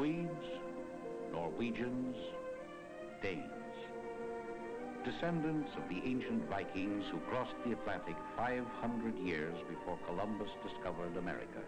Swedes, Norwegians, Danes. Descendants of the ancient Vikings who crossed the Atlantic 500 years before Columbus discovered America.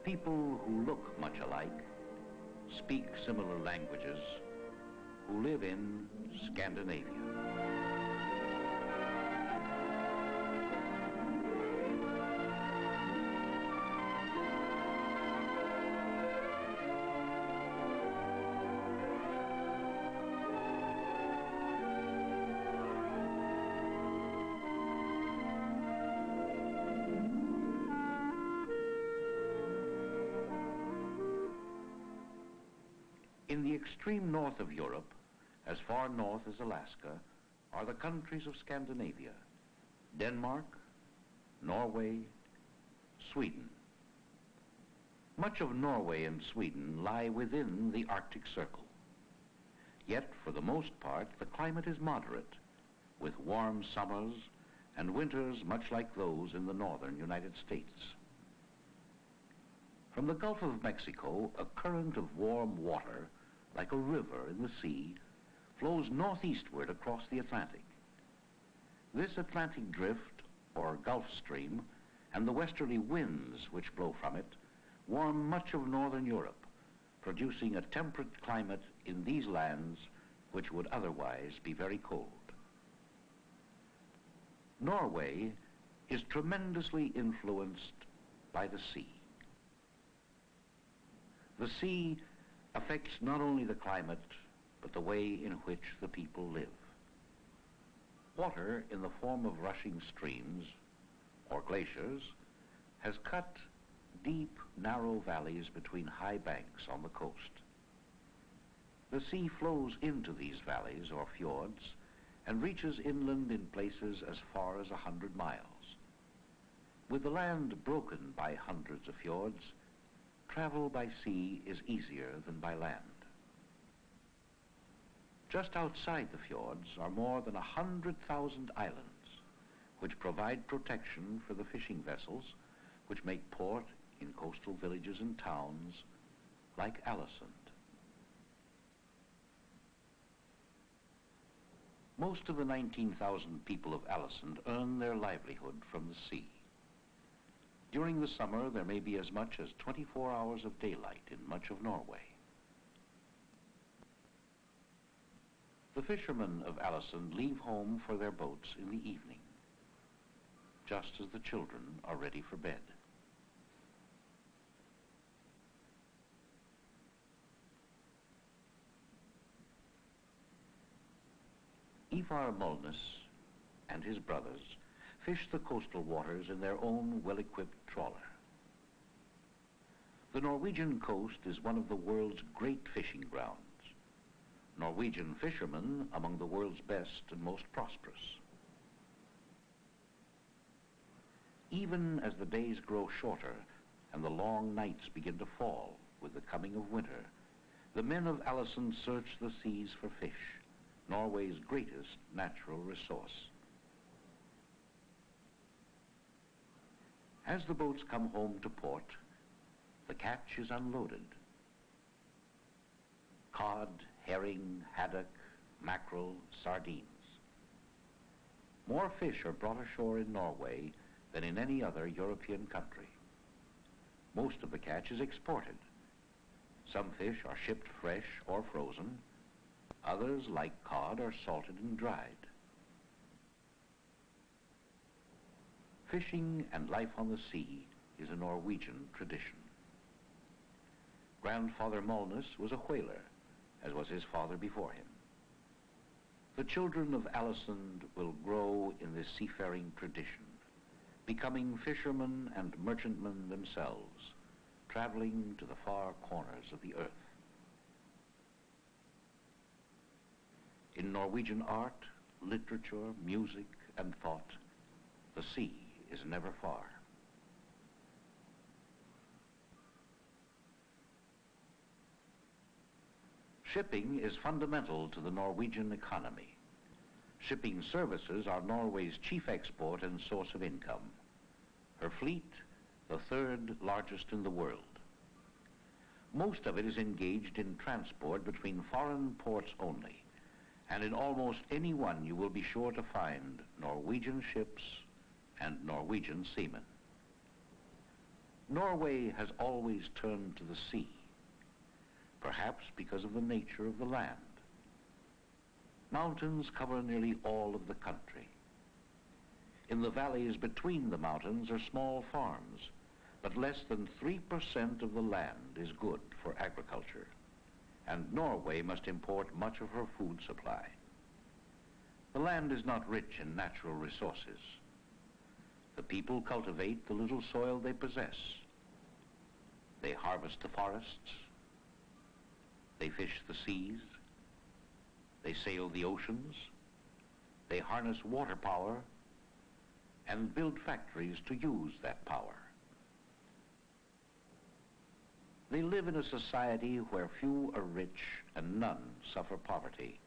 People who look much alike, speak similar languages, who live in Scandinavia. In the extreme north of Europe, as far north as Alaska, are the countries of Scandinavia: Denmark, Norway, Sweden. Much of Norway and Sweden lie within the Arctic Circle. Yet, for the most part, the climate is moderate, with warm summers and winters much like those in the northern United States. From the Gulf of Mexico, a current of warm water, like a river in the sea, flows northeastward across the Atlantic. This Atlantic drift, or Gulf Stream, and the westerly winds which blow from it, warm much of northern Europe, producing a temperate climate in these lands which would otherwise be very cold. Norway is tremendously influenced by the sea. The sea affects not only the climate, but the way in which the people live. Water in the form of rushing streams or glaciers has cut deep, narrow valleys between high banks on the coast. The sea flows into these valleys or fjords and reaches inland in places as far as 100 miles. With the land broken by hundreds of fjords, travel by sea is easier than by land. Just outside the fjords are more than 100,000 islands, which provide protection for the fishing vessels which make port in coastal villages and towns like Alesund. Most of the 19,000 people of Alesund earn their livelihood from the sea. During the summer, there may be as much as 24 hours of daylight in much of Norway. The fishermen of Alesund leave home for their boats in the evening, just as the children are ready for bed. Ivar Molnes and his brothers fish the coastal waters in their own well-equipped trawler. The Norwegian coast is one of the world's great fishing grounds. Norwegian fishermen among the world's best and most prosperous. Even as the days grow shorter and the long nights begin to fall with the coming of winter, the men of Alesund search the seas for fish, Norway's greatest natural resource. As the boats come home to port, the catch is unloaded. Cod, herring, haddock, mackerel, sardines. More fish are brought ashore in Norway than in any other European country. Most of the catch is exported. Some fish are shipped fresh or frozen. Others, like cod, are salted and dried. Fishing and life on the sea is a Norwegian tradition. Grandfather Molnes was a whaler, as was his father before him. The children of Alesund will grow in this seafaring tradition, becoming fishermen and merchantmen themselves, traveling to the far corners of the earth. In Norwegian art, literature, music, and thought, the sea is never far. Shipping is fundamental to the Norwegian economy. Shipping services are Norway's chief export and source of income. Her fleet, the third largest in the world. Most of it is engaged in transport between foreign ports only, and in almost any one you will be sure to find Norwegian ships and Norwegian seamen. Norway has always turned to the sea, perhaps because of the nature of the land. Mountains cover nearly all of the country. In the valleys between the mountains are small farms, but less than 3% of the land is good for agriculture, and Norway must import much of her food supply. The land is not rich in natural resources. The people cultivate the little soil they possess. They harvest the forests. They fish the seas. They sail the oceans. They harness water power and build factories to use that power. They live in a society where few are rich and none suffer poverty.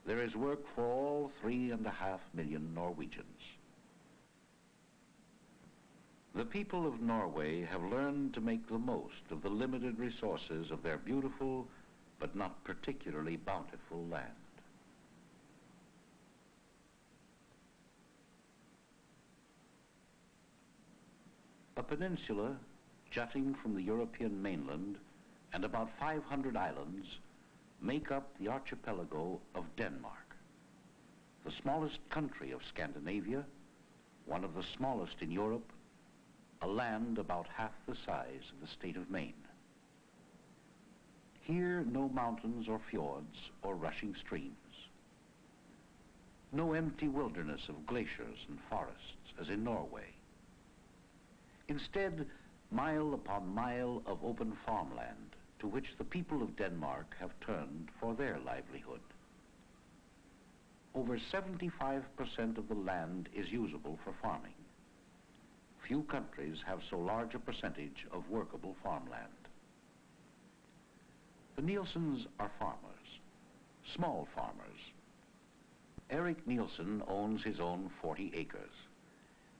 There is work for all 3.5 million Norwegians. The people of Norway have learned to make the most of the limited resources of their beautiful but not particularly bountiful land. A peninsula jutting from the European mainland and about 500 islands make up the archipelago of Denmark, the smallest country of Scandinavia, one of the smallest in Europe, a land about half the size of the state of Maine. Here, no mountains or fjords or rushing streams. No empty wilderness of glaciers and forests as in Norway. Instead, mile upon mile of open farmland to which the people of Denmark have turned for their livelihood. Over 75% of the land is usable for farming. Few countries have so large a percentage of workable farmland. The Nielsens are farmers, small farmers. Eric Nielsen owns his own 40 acres,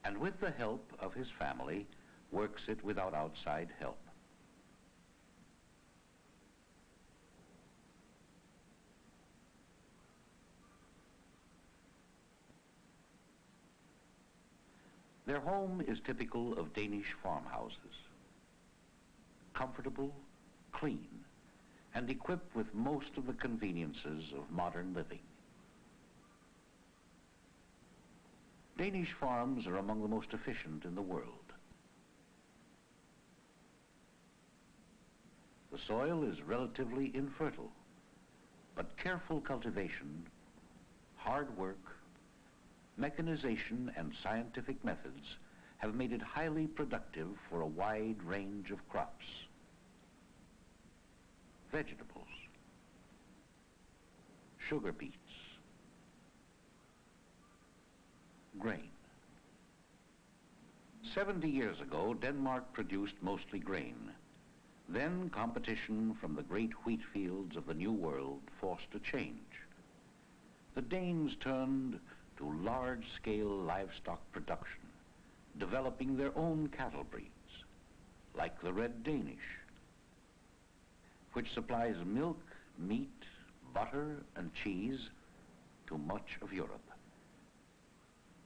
and with the help of his family, works it without outside help. Their home is typical of Danish farmhouses. Comfortable, clean, and equipped with most of the conveniences of modern living. Danish farms are among the most efficient in the world. The soil is relatively infertile, but careful cultivation, hard work, mechanization, and scientific methods have made it highly productive for a wide range of crops. Vegetables, sugar beets, grain. 70 years ago, Denmark produced mostly grain. Then competition from the great wheat fields of the New World forced a change. The Danes turned to large-scale livestock production, developing their own cattle breeds, like the Red Danish, which supplies milk, meat, butter, and cheese to much of Europe.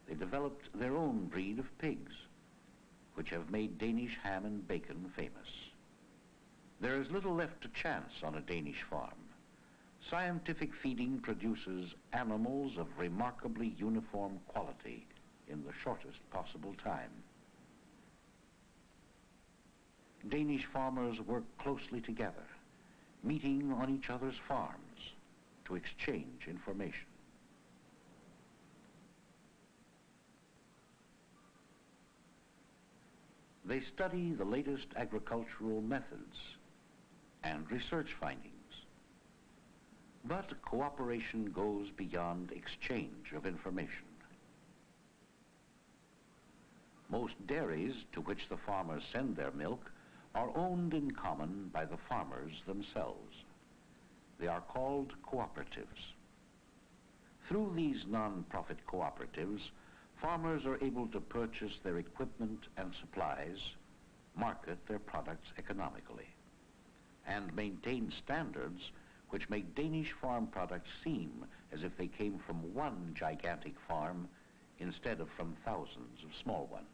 They developed their own breed of pigs, which have made Danish ham and bacon famous. There is little left to chance on a Danish farm. Scientific feeding produces animals of remarkably uniform quality in the shortest possible time. Danish farmers work closely together, meeting on each other's farms to exchange information. They study the latest agricultural methods and research findings. But cooperation goes beyond exchange of information. Most dairies to which the farmers send their milk are owned in common by the farmers themselves. They are called cooperatives. Through these non-profit cooperatives, farmers are able to purchase their equipment and supplies, market their products economically. and maintain standards which make Danish farm products seem as if they came from one gigantic farm instead of from thousands of small ones.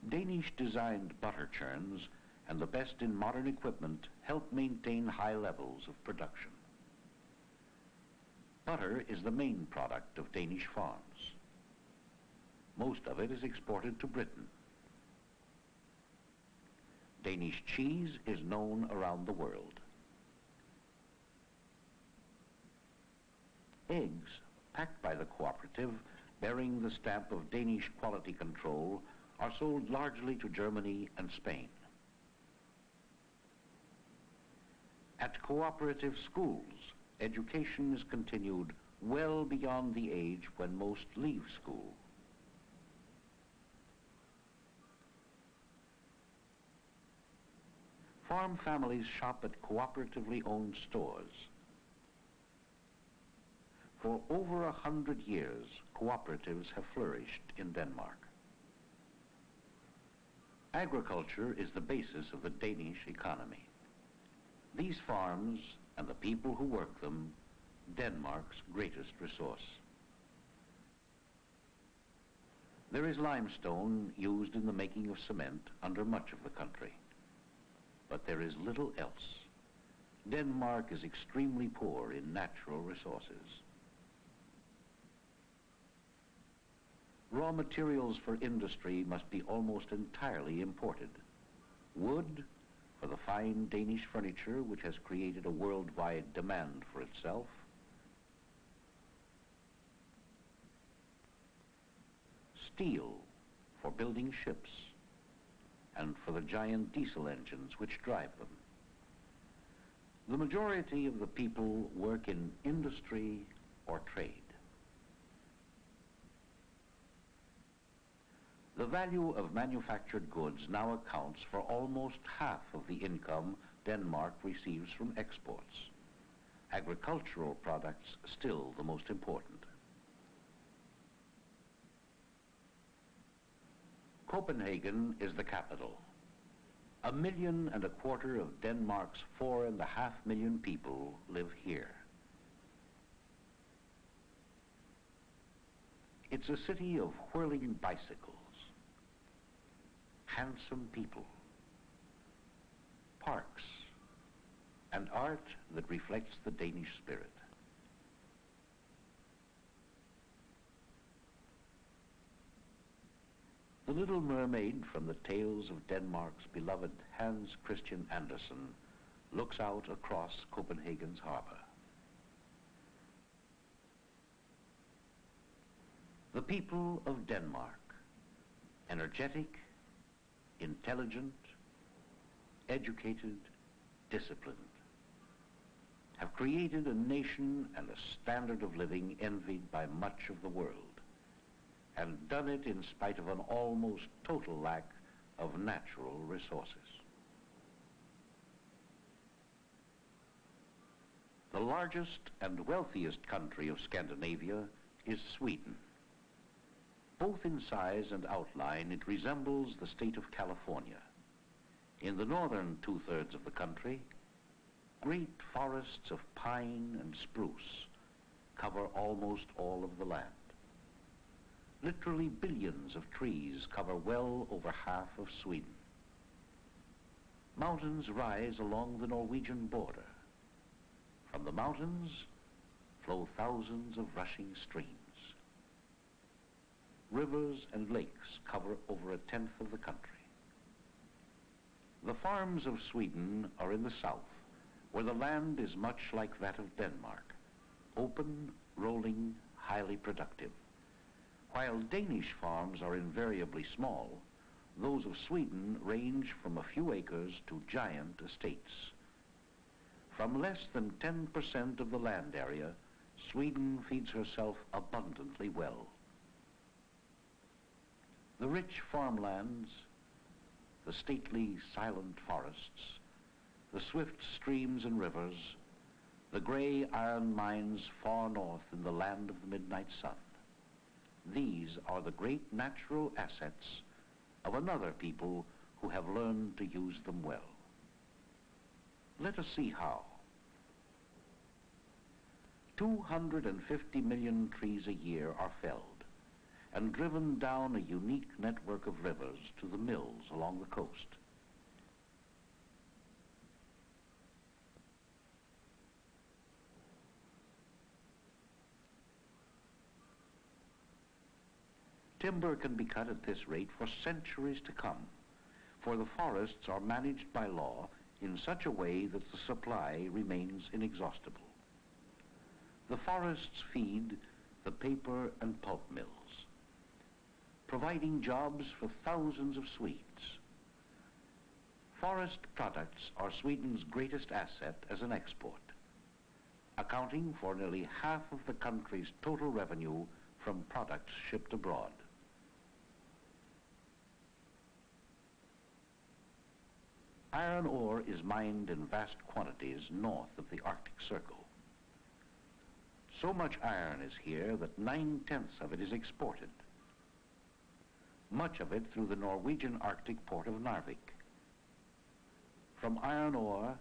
Danish-designed butter churns and the best in modern equipment help maintain high levels of production. Butter is the main product of Danish farms. Most of it is exported to Britain. Danish cheese is known around the world. Eggs, packed by the cooperative, bearing the stamp of Danish quality control, are sold largely to Germany and Spain. At cooperative schools, education is continued well beyond the age when most leave school. Farm families shop at cooperatively owned stores. For over 100 years, cooperatives have flourished in Denmark. Agriculture is the basis of the Danish economy. These farms and the people who work them, Denmark's greatest resource. There is limestone used in the making of cement under much of the country. But there is little else. Denmark is extremely poor in natural resources. Raw materials for industry must be almost entirely imported. Wood, for the fine Danish furniture which has created a worldwide demand for itself. Steel, for building ships, and for the giant diesel engines which drive them. The majority of the people work in industry or trade. The value of manufactured goods now accounts for almost half of the income Denmark receives from exports. Agricultural products still the most important. Copenhagen is the capital. 1.25 million of Denmark's 4.5 million people live here. It's a city of whirling bicycles, handsome people, parks, and art that reflects the Danish spirit. The Little Mermaid from the tales of Denmark's beloved Hans Christian Andersen looks out across Copenhagen's harbor. The people of Denmark, energetic, intelligent, educated, disciplined, have created a nation and a standard of living envied by much of the world, and done it in spite of an almost total lack of natural resources. The largest and wealthiest country of Scandinavia is Sweden. Both in size and outline, it resembles the state of California. In the northern two-thirds of the country, great forests of pine and spruce cover almost all of the land. Literally billions of trees cover well over half of Sweden. Mountains rise along the Norwegian border. From the mountains flow thousands of rushing streams. Rivers and lakes cover over 1/10 of the country. The farms of Sweden are in the south, where the land is much like that of Denmark, open, rolling, highly productive. While Danish farms are invariably small, those of Sweden range from a few acres to giant estates. From less than 10% of the land area, Sweden feeds herself abundantly well. The rich farmlands, the stately silent forests, the swift streams and rivers, the gray iron mines far north in the land of the midnight sun. These are the great natural assets of another people who have learned to use them well. Let us see how. 250 million trees a year are felled and driven down a unique network of rivers to the mills along the coast. Timber can be cut at this rate for centuries to come, for the forests are managed by law in such a way that the supply remains inexhaustible. The forests feed the paper and pulp mills, providing jobs for thousands of Swedes. Forest products are Sweden's greatest asset as an export, accounting for nearly half of the country's total revenue from products shipped abroad. Iron ore is mined in vast quantities north of the Arctic Circle. So much iron is here that 9/10 of it is exported, much of it through the Norwegian Arctic port of Narvik. From iron ore,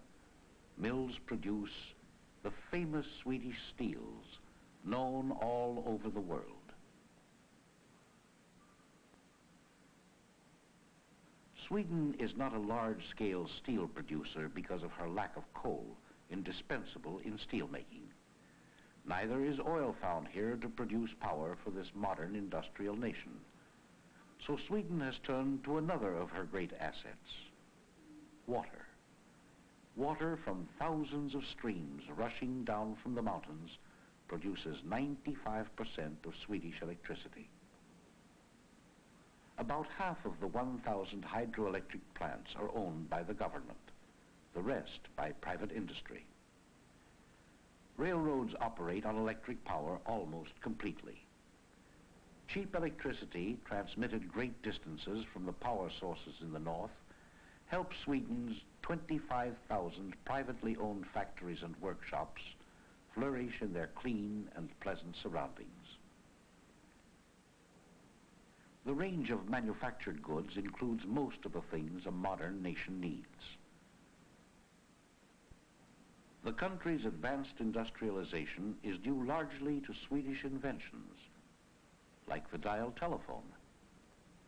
mills produce the famous Swedish steels known all over the world. Sweden is not a large-scale steel producer because of her lack of coal, indispensable in steelmaking. Neither is oil found here to produce power for this modern industrial nation. So Sweden has turned to another of her great assets, water. Water from thousands of streams rushing down from the mountains produces 95% of Swedish electricity. About half of the 1,000 hydroelectric plants are owned by the government, the rest by private industry. Railroads operate on electric power almost completely. Cheap electricity transmitted great distances from the power sources in the north helps Sweden's 25,000 privately owned factories and workshops flourish in their clean and pleasant surroundings. The range of manufactured goods includes most of the things a modern nation needs. The country's advanced industrialization is due largely to Swedish inventions, like the dial telephone,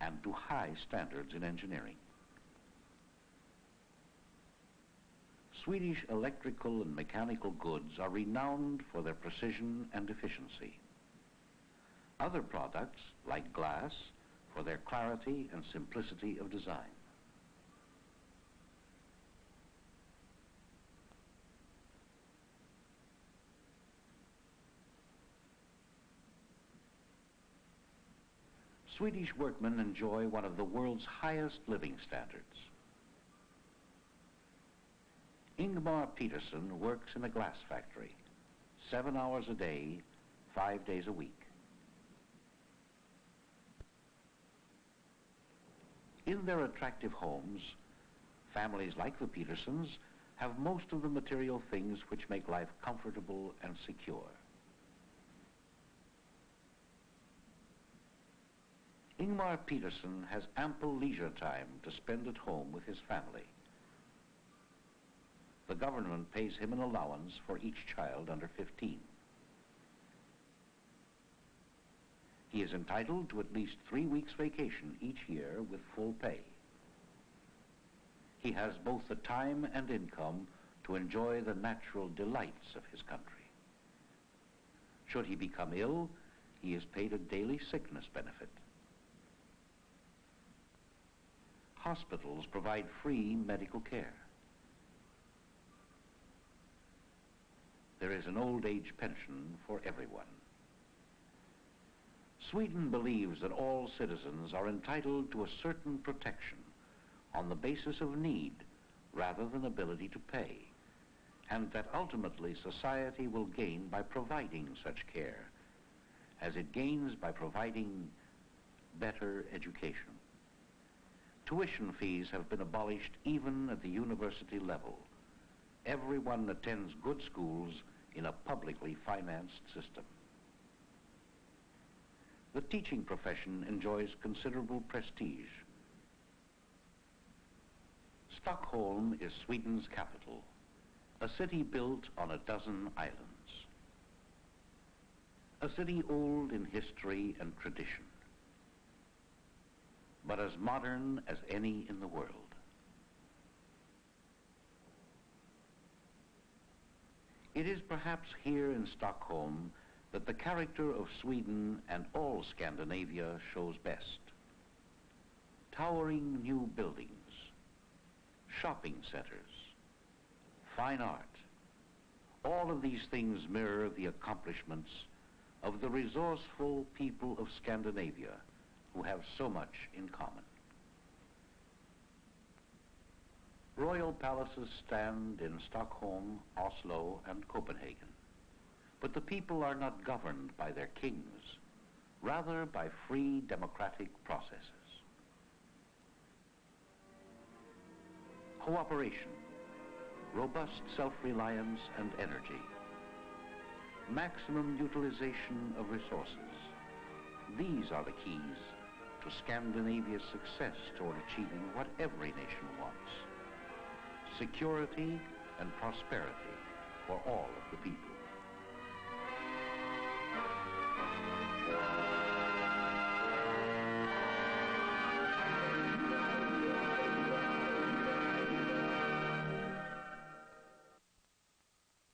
and to high standards in engineering. Swedish electrical and mechanical goods are renowned for their precision and efficiency. Other products, like glass, for their clarity and simplicity of design. Swedish workmen enjoy one of the world's highest living standards. Ingmar Peterson works in a glass factory, 7 hours a day, 5 days a week. In their attractive homes, families like the Petersons have most of the material things which make life comfortable and secure. Ingmar Peterson has ample leisure time to spend at home with his family. The government pays him an allowance for each child under 15. He is entitled to at least 3 weeks vacation each year with full pay. He has both the time and income to enjoy the natural delights of his country. Should he become ill, he is paid a daily sickness benefit. Hospitals provide free medical care. There is an old age pension for everyone. Sweden believes that all citizens are entitled to a certain protection on the basis of need rather than ability to pay, and that ultimately society will gain by providing such care, as it gains by providing better education. Tuition fees have been abolished even at the university level. Everyone attends good schools in a publicly financed system. The teaching profession enjoys considerable prestige. Stockholm is Sweden's capital, a city built on a dozen islands. A city old in history and tradition, but as modern as any in the world. It is perhaps here in Stockholm that the character of Sweden and all Scandinavia shows best. Towering new buildings, shopping centers, fine art, all of these things mirror the accomplishments of the resourceful people of Scandinavia who have so much in common. Royal palaces stand in Stockholm, Oslo, and Copenhagen, but the people are not governed by their kings, rather by free democratic processes. Cooperation, robust self-reliance and energy, maximum utilization of resources. These are the keys to Scandinavia's success toward achieving what every nation wants: security and prosperity for all of the people.